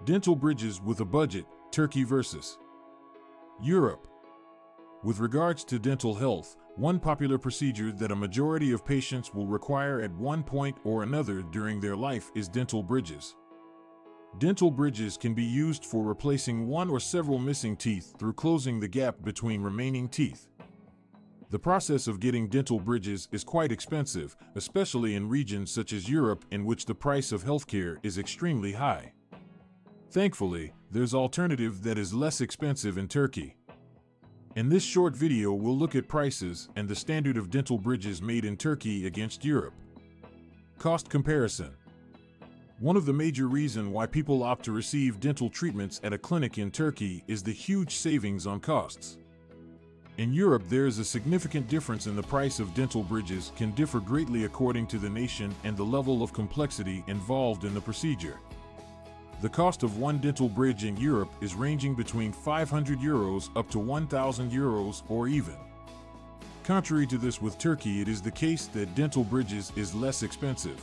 Dental bridges with a budget, Turkey versus Europe. With regards to dental health, one popular procedure that a majority of patients will require at one point or another during their life is dental bridges. Dental bridges can be used for replacing one or several missing teeth through closing the gap between remaining teeth. The process of getting dental bridges is quite expensive, especially in regions such as Europe in which the price of healthcare is extremely high. Thankfully, there's an alternative that is less expensive in Turkey. In this short video, we'll look at prices and the standard of dental bridges made in Turkey against Europe. Cost comparison. One of the major reasons why people opt to receive dental treatments at a clinic in Turkey is the huge savings on costs. In Europe, there is a significant difference in the price of dental bridges can differ greatly according to the nation and the level of complexity involved in the procedure. The cost of one dental bridge in Europe is ranging between €500 up to €1,000 or even. Contrary to this, with Turkey, it is the case that dental bridges is less expensive.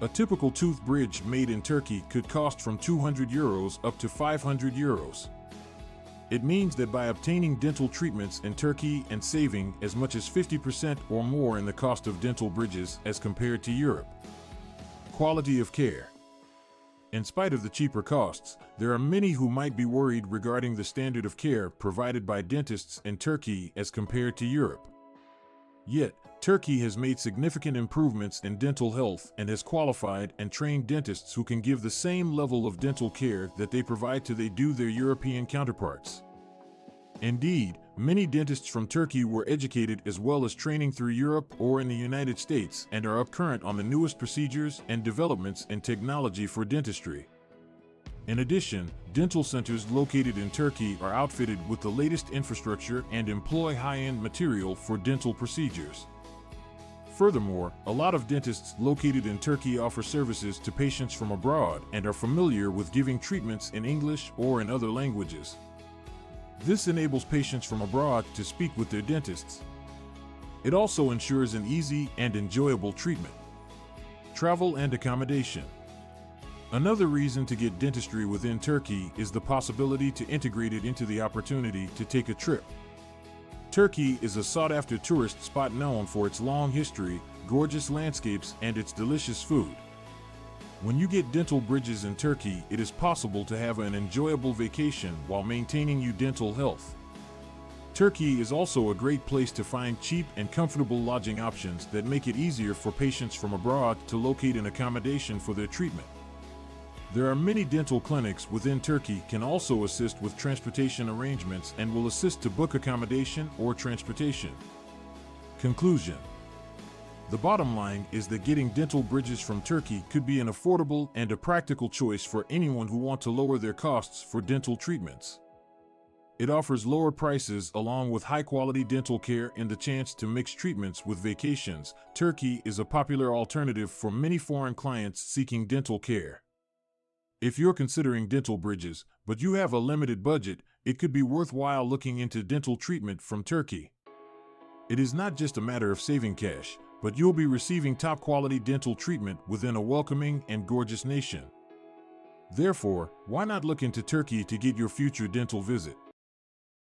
A typical tooth bridge made in Turkey could cost from €200 up to €500. It means that by obtaining dental treatments in Turkey and saving as much as 50% or more in the cost of dental bridges as compared to Europe. Quality of care. In spite of the cheaper costs, there are many who might be worried regarding the standard of care provided by dentists in Turkey as compared to Europe. Yet, Turkey has made significant improvements in dental health and has qualified and trained dentists who can give the same level of dental care that they provide to their European counterparts. Indeed, many dentists from Turkey were educated as well as training through Europe or in the United States and are up current on the newest procedures and developments in technology for dentistry. In addition, dental centers located in Turkey are outfitted with the latest infrastructure and employ high-end material for dental procedures. Furthermore, a lot of dentists located in Turkey offer services to patients from abroad and are familiar with giving treatments in English or in other languages. This enables patients from abroad to speak with their dentists. It also ensures an easy and enjoyable treatment. Travel and accommodation. Another reason to get dentistry within Turkey is the possibility to integrate it into the opportunity to take a trip. Turkey is a sought-after tourist spot known for its long history, gorgeous landscapes, and its delicious food. When you get dental bridges in Turkey, it is possible to have an enjoyable vacation while maintaining your dental health. Turkey is also a great place to find cheap and comfortable lodging options that make it easier for patients from abroad to locate an accommodation for their treatment. There are many dental clinics within Turkey can also assist with transportation arrangements and will assist to book accommodation or transportation. Conclusion. The bottom line is that getting dental bridges from Turkey could be an affordable and a practical choice for anyone who wants to lower their costs for dental treatments. It offers lower prices along with high-quality dental care and the chance to mix treatments with vacations. Turkey is a popular alternative for many foreign clients seeking dental care. If you're considering dental bridges, but you have a limited budget, it could be worthwhile looking into dental treatment from Turkey. It is not just a matter of saving cash, but you'll be receiving top-quality dental treatment within a welcoming and gorgeous nation. Therefore, why not look into Turkey to get your future dental visit?